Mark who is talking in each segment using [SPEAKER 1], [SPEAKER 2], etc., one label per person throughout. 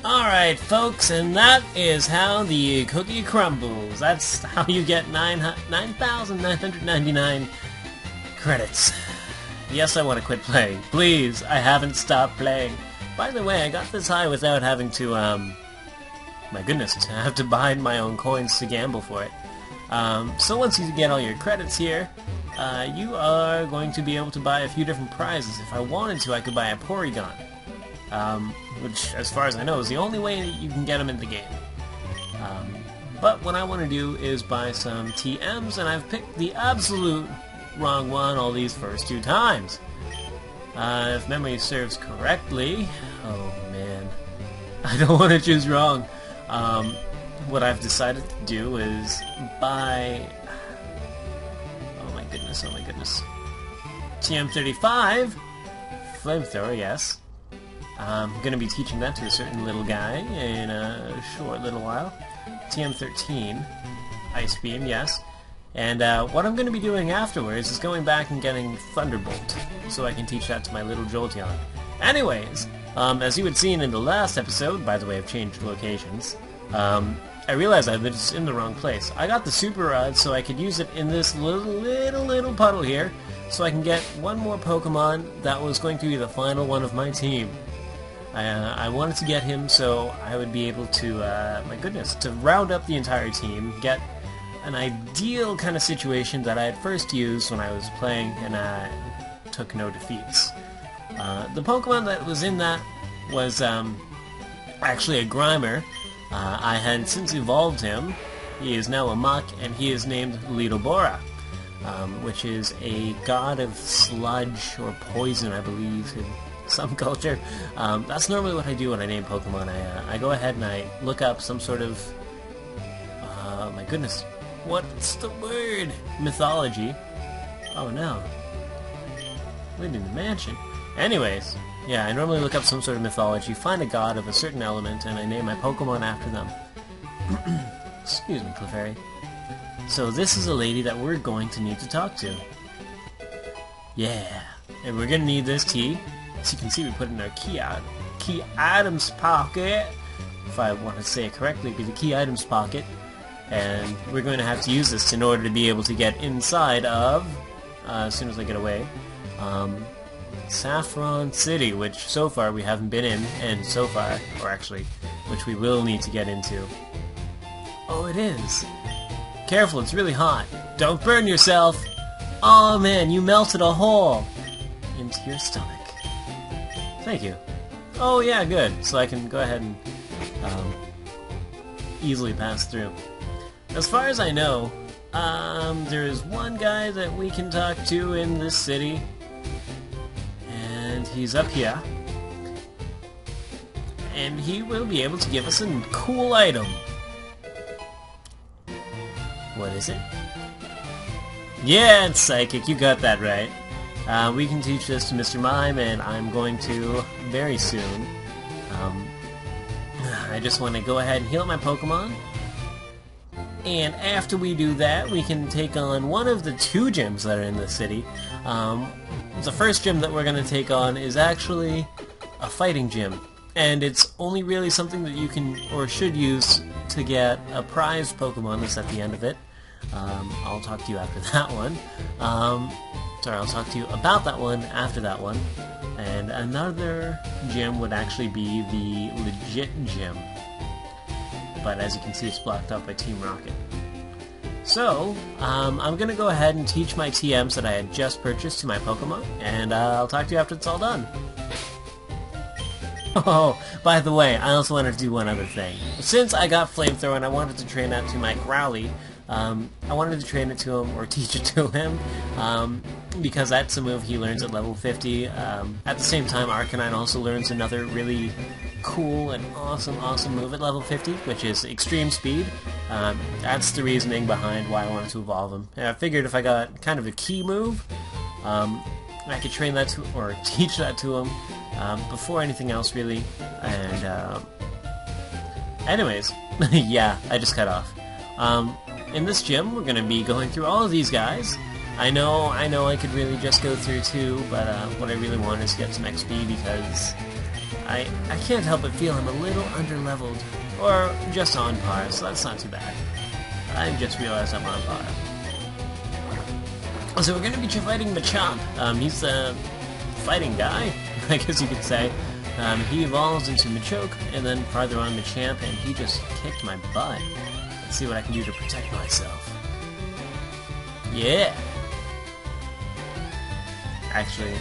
[SPEAKER 1] Alright folks, and that is how the cookie crumbles. That's how you get 9,999 credits. Yes, I want to quit playing. Please, I haven't stopped playing. By the way, I got this high without having to, my goodness, to have to buy my own coins to gamble for it. So once you get all your credits here, you are going to be able to buy a few different prizes. If I wanted to, I could buy a Porygon. Which, as far as I know, is the only way that you can get them in the game. But what I want to do is buy some TMs, and I've picked the absolute wrong one all these first two times. If memory serves correctly... Oh, man. I don't want to choose wrong. What I've decided to do is buy... Oh my goodness, oh my goodness. TM35, Flamethrower, yes. I'm going to be teaching that to a certain little guy in a short little while. TM13, Ice Beam, yes. And what I'm going to be doing afterwards is going back and getting Thunderbolt, so I can teach that to my little Jolteon. Anyways, as you had seen in the last episode, by the way, I've changed locations, I realized I was in the wrong place. I got the Super Rod so I could use it in this little puddle here, so I can get one more Pokemon that was going to be the final one of my team. I wanted to get him so I would be able to, my goodness, to round up the entire team, get an ideal kind of situation that I had first used when I was playing and I took no defeats. The Pokemon that was in that was actually a Grimer. I had since evolved him. He is now a Muck, and he is named Lidobora, which is a god of sludge or poison, I believe, in some culture. That's normally what I do when I name Pokemon. I go ahead and I look up some sort of, my goodness, what's the word? Mythology. Oh no. Lived in the mansion. Anyways, yeah, I normally look up some sort of mythology, find a god of a certain element, and I name my Pokemon after them. Excuse me, Clefairy. So this is a lady that we're going to need to talk to. Yeah, and we're going to need this key. As you can see, we put it in our key items pocket. If I want to say it correctly, it'd be the key items pocket. And we're going to have to use this in order to be able to get inside of, as soon as I get away, Saffron City, which so far we haven't been in, and so far, or actually, which we will need to get into. Oh, it is. Careful, it's really hot. Don't burn yourself. Oh man, you melted a hole into your stomach. Thank you. Oh yeah, good. So I can go ahead and easily pass through. As far as I know, there is one guy that we can talk to in this city, and he's up here, and he will be able to give us a cool item. What is it? Yeah, it's Psychic. You got that right. We can teach this to Mr. Mime, and I'm going to very soon. I just want to go ahead and heal my Pokemon. And after we do that, we can take on one of the two gyms that are in the city. The first gym that we're going to take on is actually a fighting gym. And it's only really something that you can, or should use, to get a prized Pokemon that's at the end of it. I'll talk to you after that one. Sorry, I'll talk to you about that one after that one. And another gym would actually be the legit gym. But as you can see, it's blocked up by Team Rocket. So, I'm going to go ahead and teach my TMs that I had just purchased to my Pokemon, and I'll talk to you after it's all done. Oh, by the way, I also wanted to do one other thing. Since I got Flamethrower and I wanted to train that to my Growly, I wanted to train it to him, or teach it to him, because that's a move he learns at level 50. At the same time, Arcanine also learns another really cool and awesome move at level 50, which is Extreme Speed. That's the reasoning behind why I wanted to evolve him. And I figured if I got kind of a key move, I could train that to, or teach that to him, before anything else really. And anyways, yeah, I just cut off. In this gym, we're going to be going through all of these guys. I know I could really just go through two, but what I really want is to get some XP because I can't help but feel I'm a little underleveled, or just on par, so that's not too bad. I just realized I'm on par. So we're going to be fighting Machamp. He's a fighting guy, I guess you could say. He evolves into Machoke, and then farther on Machamp, and he just kicked my butt. Let's see what I can do to protect myself. Yeah! Actually,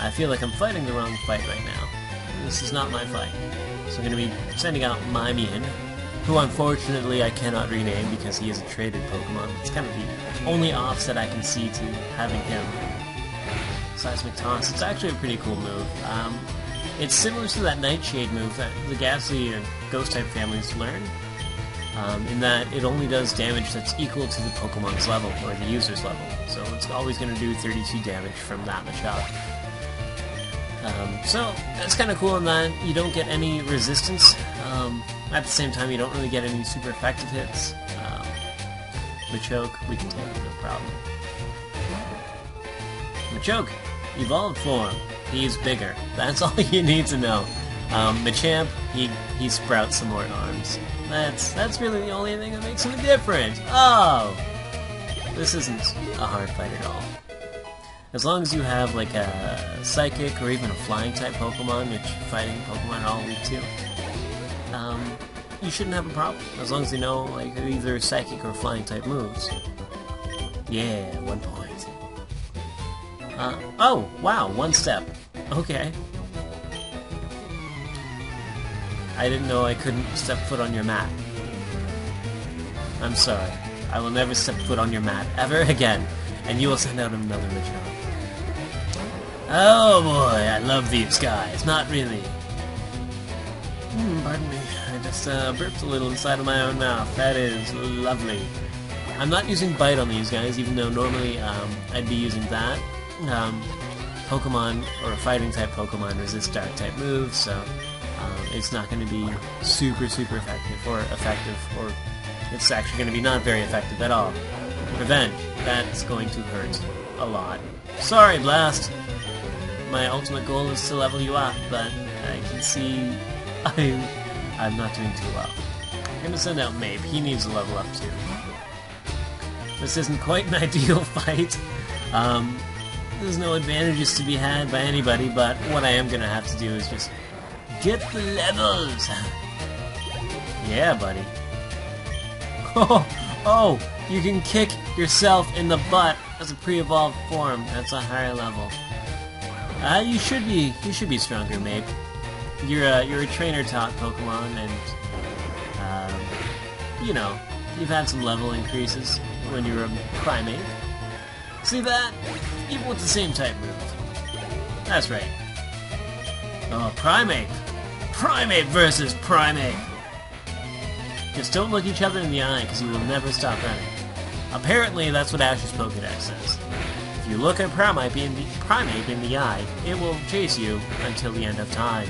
[SPEAKER 1] I feel like I'm fighting the wrong fight right now. This is not my fight. So I'm going to be sending out Mimian, who unfortunately I cannot rename because he is a traded Pokemon. It's kind of the only offset I can see to having him. Seismic Toss. It's actually a pretty cool move. It's similar to that Nightshade move that the Ghastly and Ghost-type families learn, in that it only does damage that's equal to the Pokemon's level, or the user's level. So it's always going to do 32 damage from that Machop. So that's kind of cool in that you don't get any resistance. At the same time, you don't really get any super effective hits. Machoke, we can take it, no problem. Machoke, evolved form. He's bigger. That's all you need to know. Machamp, he sprouts some more arms. That's really the only thing that makes him different. Oh! This isn't a hard fight at all. As long as you have like a Psychic or even a Flying type Pokemon, which fighting Pokemon are all weak to, you shouldn't have a problem. As long as you know like either Psychic or Flying type moves. Yeah, 1 point. Oh, wow, 1 step. Okay. I didn't know I couldn't step foot on your mat. I'm sorry. I will never step foot on your mat ever again, and you will send out another Machamp. Oh boy, I love these guys. Not really. Pardon me. I just burped a little inside of my own mouth. That is lovely. I'm not using Bite on these guys, even though normally I'd be using that. Pokemon, or fighting type Pokemon, resist dark type moves, so it's not going to be super effective, or it's actually going to be not very effective at all. Revenge, that's going to hurt a lot. Sorry, Blast! My ultimate goal is to level you up, but I can see I'm not doing too well. I'm going to send out Mape, he needs to level up too. This isn't quite an ideal fight. There's no advantages to be had by anybody, but what I am going to have to do is just get the levels! Yeah, buddy. Oh, you can kick yourself in the butt as a pre-evolved form. That's a higher level. You should be stronger, Mape. You're a trainer-taught Pokemon, and you know, you've had some level increases when you were a Primeape. See that? Even with the same type move. That's right. Oh, Primeape! Primeape versus Primeape! Just don't look each other in the eye, because you will never stop running. Apparently, that's what Ash's Pokédex says. If you look at Primeape in the eye, it will chase you until the end of time.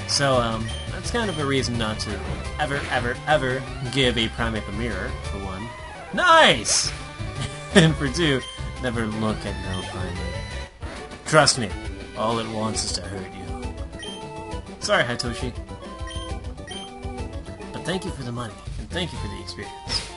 [SPEAKER 1] So, that's kind of a reason not to ever give a Primeape a mirror, for one. Nice! And for 2, never look at no Primeape. Trust me, all it wants is to hurt you. Sorry, Hitoshi. But thank you for the money, and thank you for the experience.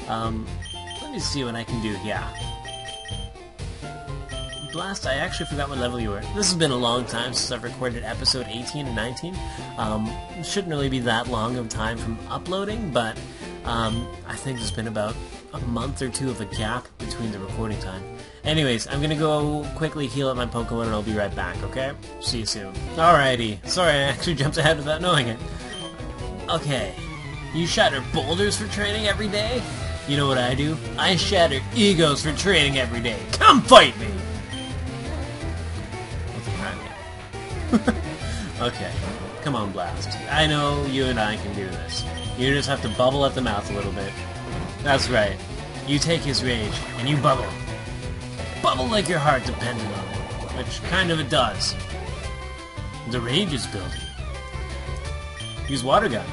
[SPEAKER 1] Let me see what I can do here. Blast, I actually forgot what level you were. This has been a long time since I've recorded episode 18 and 19. It shouldn't really be that long of time from uploading, but I think there's been about a month or 2 of a gap between the recording time. Anyways, I'm gonna go quickly heal up my Pokemon and I'll be right back, okay? See you soon. Alrighty. Sorry, I actually jumped ahead without knowing it. Okay. You shatter boulders for training every day? You know what I do? I shatter egos for training every day. Come fight me! Okay. Come on, Blast. I know you and I can do this. You just have to bubble at the mouth a little bit. That's right. You take his rage, and you bubble. Bubble like your heart depended on it, which kind of it does. The rage is building. Use Water Gun.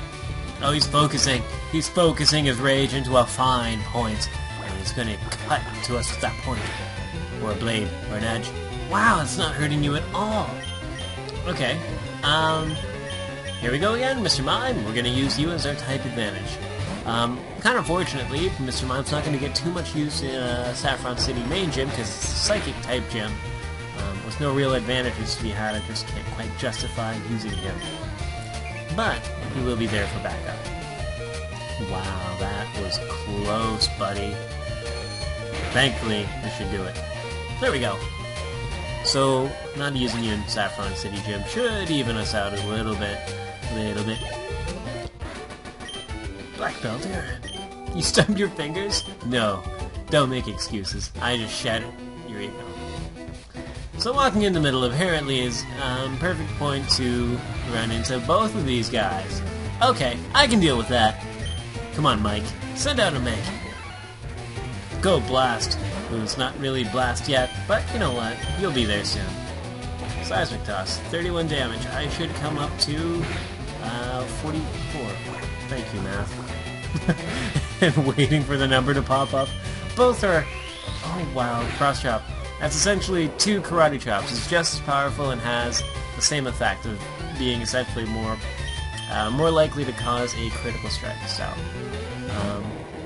[SPEAKER 1] Oh, he's focusing. He's focusing his rage into a fine point, and he's gonna cut to us with that point. Or a blade, or an edge. Wow, it's not hurting you at all. Okay, Here we go again, Mr. Mime. We're going to use you as our type advantage. Kind of fortunately, Mr. Mime's not going to get too much use in Saffron City main gym because it's a psychic type gym. With no real advantages to be had, I just can't quite justify using him. But he will be there for backup. Wow, that was close, buddy. Thankfully, this should do it. There we go. So, not using you in Saffron City Gym should even us out a little bit. Black belt here. You stubbed your fingers? No. Don't make excuses. I just shattered your ego. So walking in the middle apparently is perfect point to run into both of these guys. Okay, I can deal with that. Come on, Mike. Send out a Meg. Go, Blast. Who's not really Blast yet, but you know what? You'll be there soon. Seismic Toss. 31 damage. I should come up to 44. Thank you, math. And waiting for the number to pop up. Both are... Oh, wow. Cross Chop. That's essentially 2 karate chops. It's just as powerful and has the same effect of being essentially more likely to cause a critical strike. So,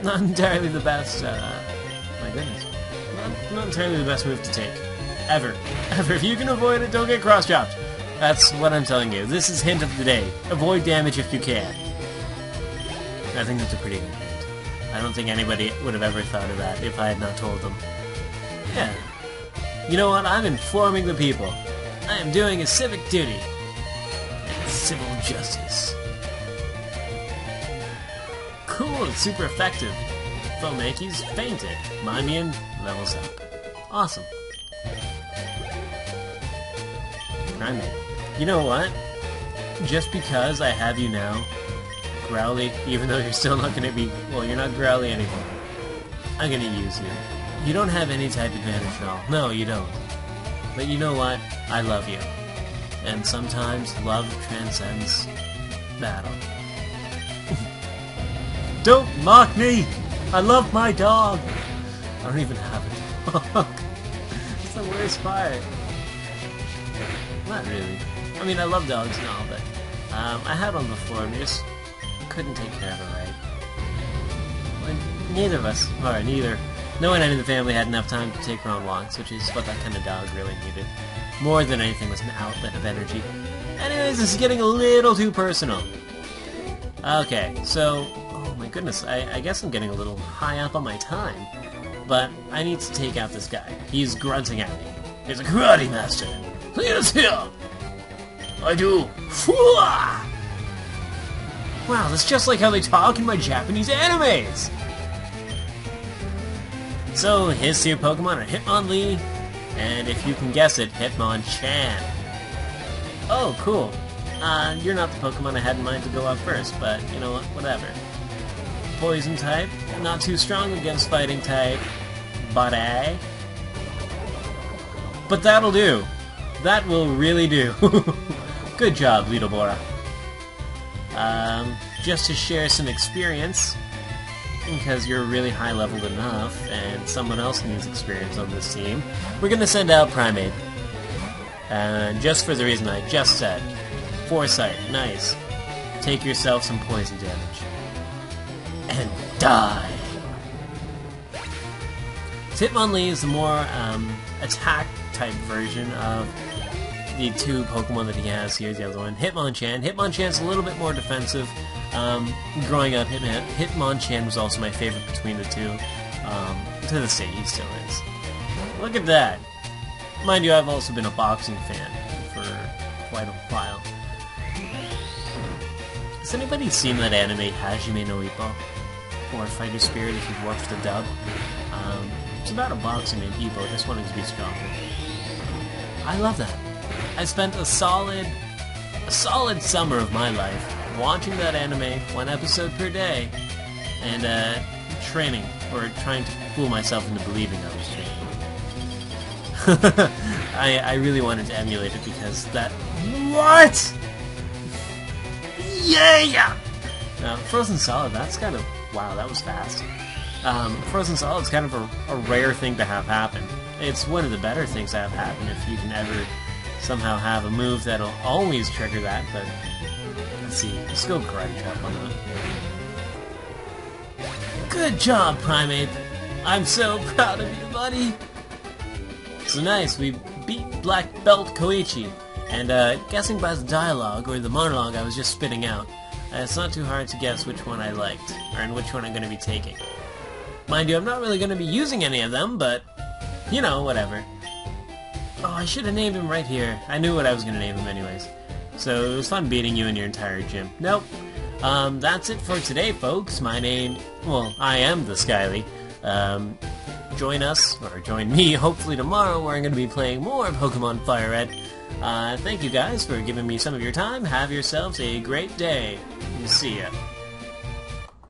[SPEAKER 1] not entirely the best. My goodness, not entirely the best move to take, ever. If you can avoid it, don't get cross chopped. That's what I'm telling you. This is hint of the day. Avoid damage if you can. I think that's a pretty good hint. I don't think anybody would have ever thought of that if I had not told them. Yeah. You know what? I'm informing the people. I am doing a civic duty. And civil justice. Cool, it's super effective. Fomaki's fainted. Mimian levels up. Awesome. Primate. You know what? Just because I have you now, Growly, even though you're still not gonna be... Well, you're not Growly anymore. I'm gonna use you. You don't have any type advantage at all. No, you don't. But you know what? I love you. And sometimes love transcends battle. Don't mock me! I love my dog! I don't even have a dog. It's the worst part. Not really. I mean, I love dogs and all, but I had one before and we just couldn't take care of it right. Well, neither of us, or neither. No one in the family had enough time to take her own walks, which is what that kind of dog really needed. More than anything was an outlet of energy. Anyways, this is getting a little too personal. Okay, so... Oh my goodness, I guess I'm getting a little high up on my time. But I need to take out this guy. He's grunting at me. He's a karate master. Lead us here! I do. Wow, that's just like how they talk in my Japanese animes! So, his two Pokemon are Hitmonlee, and if you can guess it, Hitmonchan. Oh, cool. You're not the Pokemon I had in mind to go up first, but you know what, whatever. Poison type, not too strong against fighting type, but that'll do. That will really do. Good job, Little Bora. Just to share some experience, because you're really high-leveled enough, and someone else needs experience on this team, we're gonna send out Primate. And just for the reason I just said. Foresight, nice. Take yourself some poison damage. And die! Hitmonlee is the more attack-type version of the two Pokemon that he has. Here's the other one, Hitmonchan. Hitmonchan's a little bit more defensive. Growing up, Hitmonchan was also my favorite between the two. To this day, he still is. Look at that! Mind you, I've also been a boxing fan for quite a while. Has anybody seen that anime, Hajime no Ippo? Or Fighter Spirit if you've watched the dub? It's about a boxer named Ippo just wanting to be stronger. I love that. I spent a solid summer of my life watching that anime, 1 episode per day, and training, or trying to fool myself into believing I was training. I really wanted to emulate it because that... What?! Yeah! Frozen Solid, that's kind of... Wow, that was fast. Frozen Solid's kind of a rare thing to have happen. It's one of the better things to have happen if you can ever somehow have a move that'll always trigger that, but let's see. Let's go Grudge up on that. Good job, Primate! I'm so proud of you, buddy! So nice, we beat Black Belt Koichi, and guessing by the dialogue, or the monologue I was just spitting out, it's not too hard to guess which one I liked, or in which one I'm going to be taking. Mind you, I'm not really going to be using any of them, but, you know, whatever. Oh, I should have named him right here. I knew what I was going to name him anyways. So it was fun beating you and your entire gym. Nope. That's it for today, folks. I am the Skyly. Join us, or join me, hopefully tomorrow, where I'm going to be playing more Pokemon Fire Red. Thank you guys for giving me some of your time. Have yourselves a great day. See ya.